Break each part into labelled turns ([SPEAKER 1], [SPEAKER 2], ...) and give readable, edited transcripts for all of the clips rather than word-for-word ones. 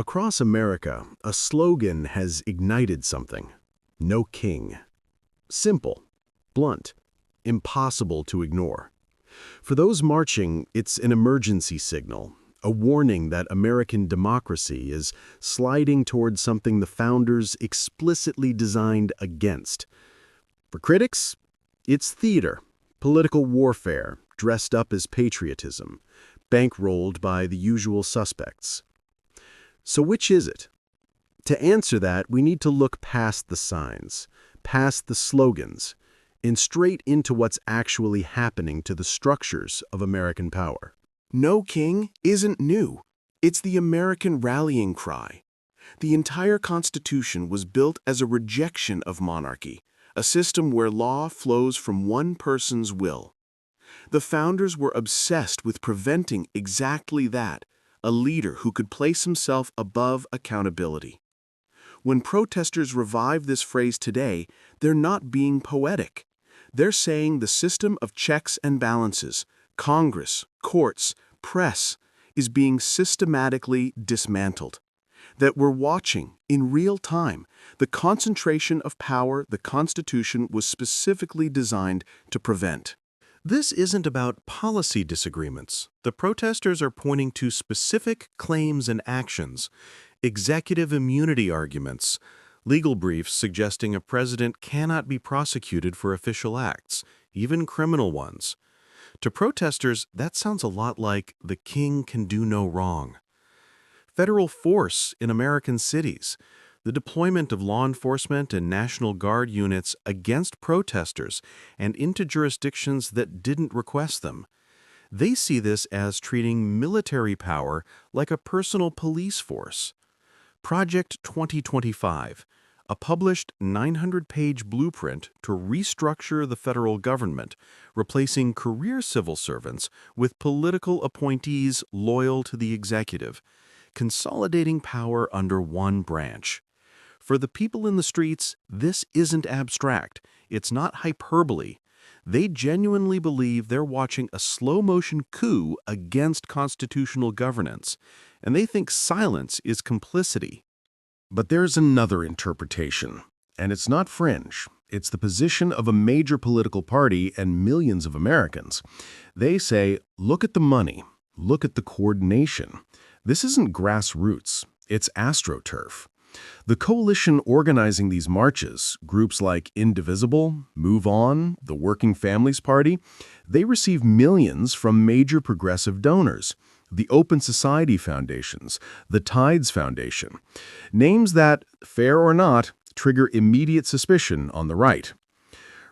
[SPEAKER 1] Across America, a slogan has ignited something. No king. Simple, blunt, impossible to ignore. For those marching, it's an emergency signal, a warning that American democracy is sliding towards something the founders explicitly designed against. For critics, it's theater, political warfare, dressed up as patriotism, bankrolled by the usual suspects. So which is it? To answer that, we need to look past the signs, past the slogans, and straight into what's actually happening to the structures of American power.
[SPEAKER 2] No king isn't new. It's the American rallying cry. The entire Constitution was built as a rejection of monarchy, a system where law flows from one person's will. The founders were obsessed with preventing exactly that, a leader who could place himself above accountability. When protesters revive this phrase today, they're not being poetic. They're saying the system of checks and balances, Congress, courts, press, is being systematically dismantled. That we're watching, in real time, the concentration of power the Constitution was specifically designed to prevent.
[SPEAKER 3] This isn't about policy disagreements. The protesters are pointing to specific claims and actions, executive immunity arguments, legal briefs suggesting a president cannot be prosecuted for official acts, even criminal ones. To protesters, that sounds a lot like the king can do no wrong. Federal force in American cities, the deployment of law enforcement and National Guard units against protesters and into jurisdictions that didn't request them. They see this as treating military power like a personal police force. Project 2025, a published 900-page blueprint to restructure the federal government, replacing career civil servants with political appointees loyal to the executive, consolidating power under one branch. For the people in the streets, this isn't abstract. It's not hyperbole. They genuinely believe they're watching a slow-motion coup against constitutional governance, and they think silence is complicity.
[SPEAKER 1] But there's another interpretation, and it's not fringe. It's the position of a major political party and millions of Americans. They say, look at the money, look at the coordination. This isn't grassroots, it's AstroTurf. The coalition organizing these marches, groups like Indivisible, Move On, the Working Families Party, they receive millions from major progressive donors, the Open Society Foundations, the Tides Foundation, names that, fair or not, trigger immediate suspicion on the right.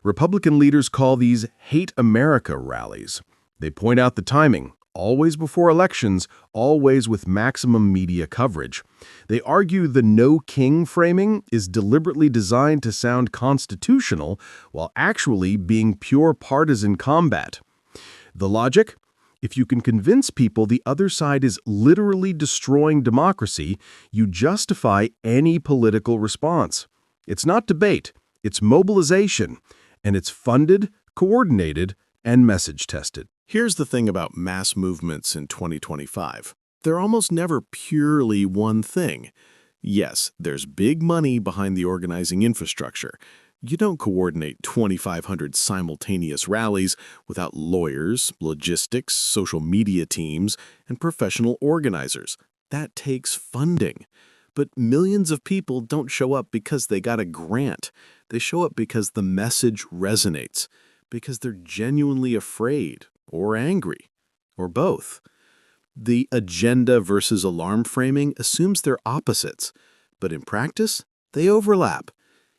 [SPEAKER 1] Republican leaders call these Hate America rallies. They point out the timing, always before elections, always with maximum media coverage. They argue the no king framing is deliberately designed to sound constitutional while actually being pure partisan combat. The logic? If you can convince people the other side is literally destroying democracy, you justify any political response. It's not debate, it's mobilization, and it's funded, coordinated, and message-tested.
[SPEAKER 2] Here's the thing about mass movements in 2025. They're almost never purely one thing. Yes, there's big money behind the organizing infrastructure. You don't coordinate 2,500 simultaneous rallies without lawyers, logistics, social media teams, and professional organizers. That takes funding. But millions of people don't show up because they got a grant. They show up because the message resonates, because they're genuinely afraid or angry, or both. The agenda versus alarm framing assumes they're opposites, but in practice, they overlap.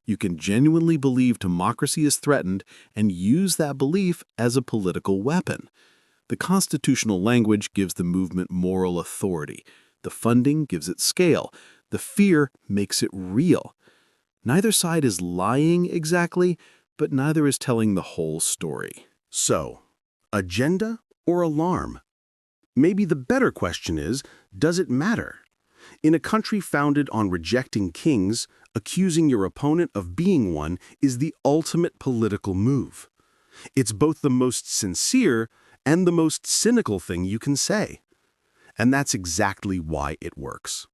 [SPEAKER 2] You can genuinely believe democracy is threatened and use that belief as a political weapon. The constitutional language gives the movement moral authority. The funding gives it scale. The fear makes it real. Neither side is lying exactly, but neither is telling the whole story.
[SPEAKER 1] So, agenda or alarm? Maybe the better question is, does it matter? In a country founded on rejecting kings, accusing your opponent of being one is the ultimate political move. It's both the most sincere and the most cynical thing you can say. And that's exactly why it works.